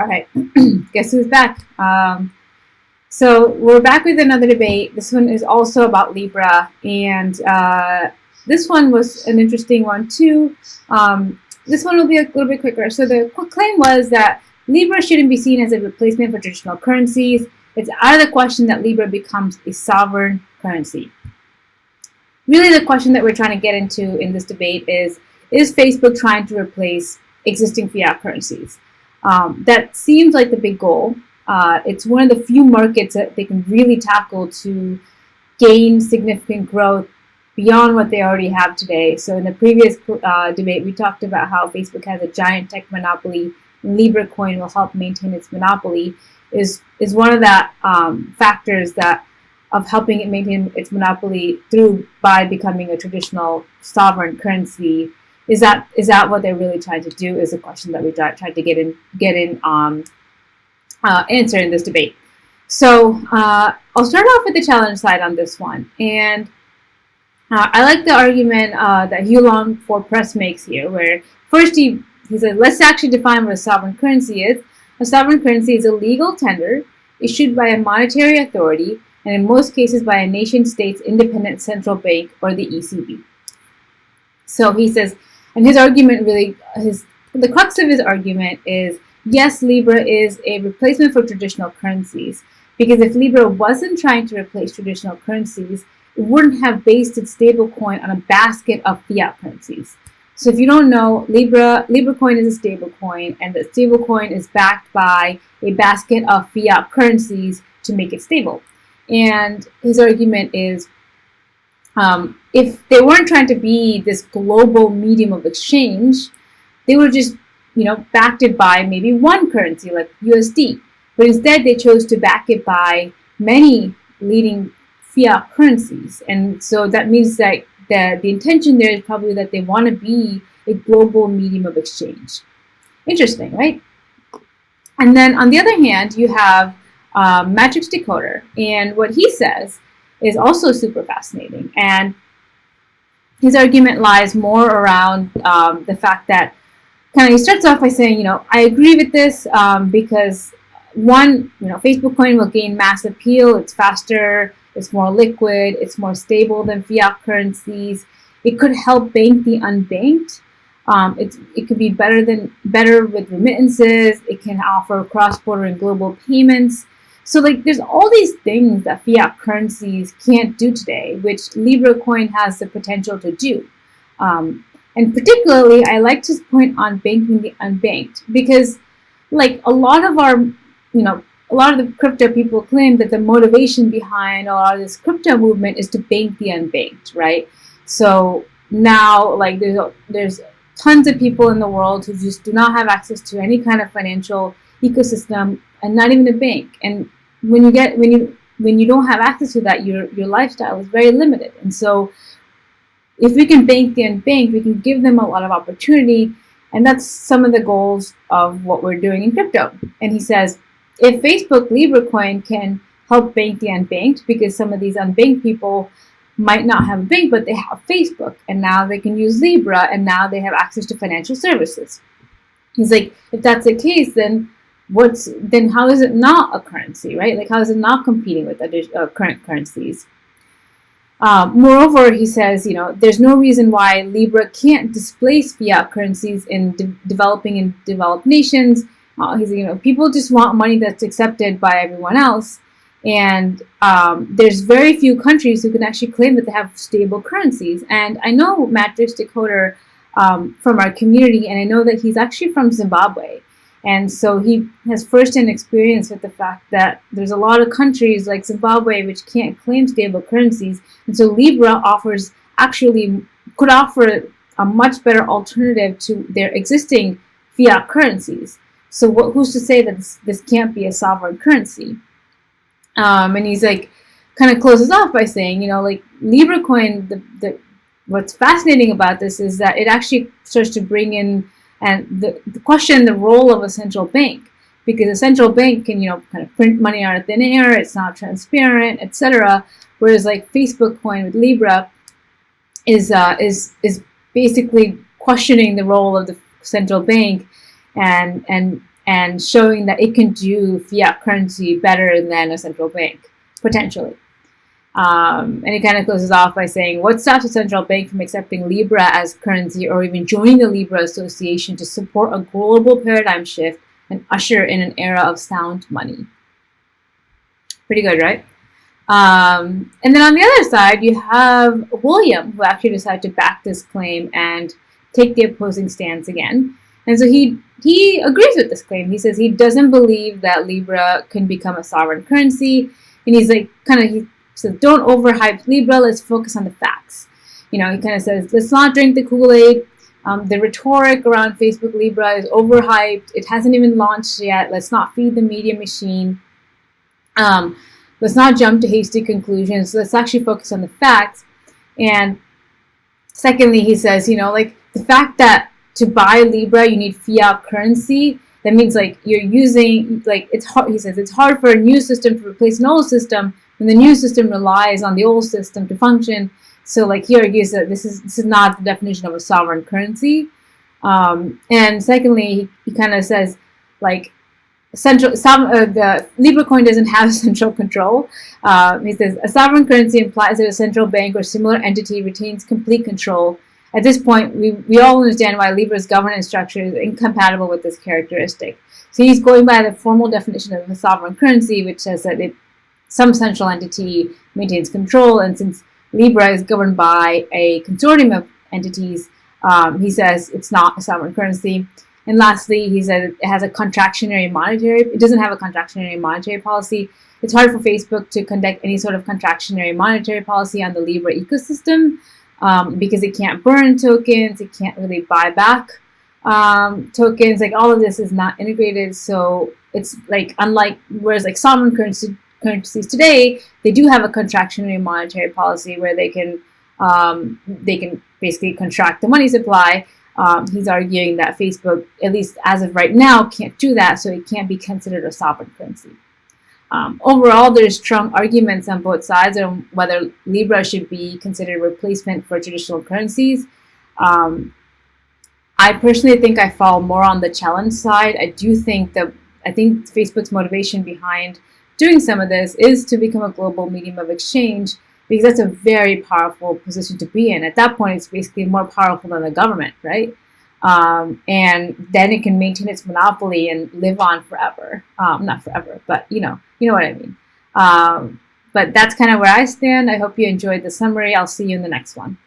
All right, guess who's back? So we're back with another debate. This one is also about Libra, and this one was an interesting one too. This one will be a little bit quicker. So the claim was that Libra shouldn't be seen as a replacement for traditional currencies. It's out of the question that Libra becomes a sovereign currency. Really, the question that we're trying to get into in this debate is Facebook trying to replace existing fiat currencies? That seems like the big goal. It's one of the few markets that they can really tackle to gain significant growth beyond what they already have today. So in the previous debate, we talked about how Facebook has a giant tech monopoly, and Libra coin will help maintain its monopoly. Is one of that factors that of helping it maintain its monopoly by becoming a traditional sovereign currency. Is that what they're really trying to do? Is a question that we tried to get in answer in this debate. So I'll start off with the challenge side on this one, and I like the argument that Hugh Long for Press makes here, where first he said, let's actually define what a sovereign currency is. A sovereign currency is a legal tender issued by a monetary authority, and in most cases by a nation-state's independent central bank or the ECB. So he says, and his argument really, the crux of his argument is, yes, Libra is a replacement for traditional currencies, because if Libra wasn't trying to replace traditional currencies, it wouldn't have based its stablecoin on a basket of fiat currencies. So if you don't know, Libra coin is a stablecoin, and the stablecoin is backed by a basket of fiat currencies to make it stable. And his argument is, if they weren't trying to be this global medium of exchange, they were just, backed it by maybe one currency like USD. But instead, they chose to back it by many leading fiat currencies. And so that means that the intention there is probably that they want to be a global medium of exchange. Interesting, right? And then on the other hand, you have Matrix Decoder, and what he says is also super fascinating. And his argument lies more around the fact that he starts off by saying, I agree with this because one, Facebook coin will gain mass appeal. It's faster, it's more liquid, it's more stable than fiat currencies. It could help bank the unbanked. It could be better with remittances. It can offer cross-border and global payments. So there's all these things that fiat currencies can't do today, which Libra coin has the potential to do. And particularly, I like to point on banking the unbanked, because a lot of the crypto people claim that the motivation behind a lot of this crypto movement is to bank the unbanked, right? So now, there's tons of people in the world who just do not have access to any kind of financial ecosystem, and not even a bank. And when you don't have access to that, your lifestyle is very limited. And so if we can bank the unbanked, we can give them a lot of opportunity. And that's some of the goals of what we're doing in crypto. And he says, if Facebook Libra coin can help bank the unbanked, because some of these unbanked people might not have a bank, but they have Facebook, and now they can use Libra, and now they have access to financial services. He's like, if that's the case, then how is it not a currency, right? How is it not competing with current currencies? Moreover, he says, there's no reason why Libra can't displace fiat currencies in developing and developed nations. He's people just want money that's accepted by everyone else. And there's very few countries who can actually claim that they have stable currencies. And I know Matrix Decoder from our community, and I know that he's actually from Zimbabwe. And so he has first-hand experience with the fact that there's a lot of countries like Zimbabwe which can't claim stable currencies. And so Libra could offer a much better alternative to their existing fiat currencies. So who's to say that this can't be a sovereign currency? And he's kind of closes off by saying, Libra coin, what's fascinating about this is that it actually starts to bring in and the question the role of a central bank, because a central bank can kind of print money out of thin air, it's not transparent, etc. Whereas Facebook coin with Libra is basically questioning the role of the central bank and and showing that it can do fiat currency better than a central bank, potentially. And it kind of closes off by saying, what stops a central bank from accepting Libra as currency or even joining the Libra Association to support a global paradigm shift and usher in an era of sound money? Pretty good, right? And then on the other side, you have William, who actually decided to back this claim and take the opposing stance again. And so he agrees with this claim. He says he doesn't believe that Libra can become a sovereign currency. And he's like, he says, don't overhype Libra. Let's focus on the facts. He kind of says, let's not drink the Kool-Aid. The rhetoric around Facebook Libra is overhyped. It hasn't even launched yet. Let's not feed the media machine. Let's not jump to hasty conclusions. Let's actually focus on the facts. And secondly, he says, the fact that to buy Libra, you need fiat currency. That means you're using, it's hard. He says it's hard for a new system to replace an old system when the new system relies on the old system to function. So he argues that this is not the definition of a sovereign currency. And secondly, he kind of says the Libra coin doesn't have central control. He says a sovereign currency implies that a central bank or similar entity retains complete control. At this point, we all understand why Libra's governance structure is incompatible with this characteristic. So he's going by the formal definition of a sovereign currency, which says that some central entity maintains control, and since Libra is governed by a consortium of entities, he says it's not a sovereign currency. And lastly, he said it has a it doesn't have a contractionary monetary policy. It's hard for Facebook to conduct any sort of contractionary monetary policy on the Libra ecosystem because it can't burn tokens, it can't really buy back tokens. All of this is not integrated, so it's unlike, whereas sovereign currencies today, they do have a contractionary monetary policy where they can basically contract the money supply. He's arguing that Facebook, at least as of right now, can't do that, so it can't be considered a sovereign currency. Overall, there's strong arguments on both sides on whether Libra should be considered a replacement for traditional currencies. I personally think I fall more on the challenge side. I think Facebook's motivation behind doing some of this is to become a global medium of exchange, because that's a very powerful position to be in. At that point, it's basically more powerful than the government, right? And then it can maintain its monopoly and live on forever. Not forever, but you know what I mean. But that's kind of where I stand. I hope you enjoyed the summary. I'll see you in the next one.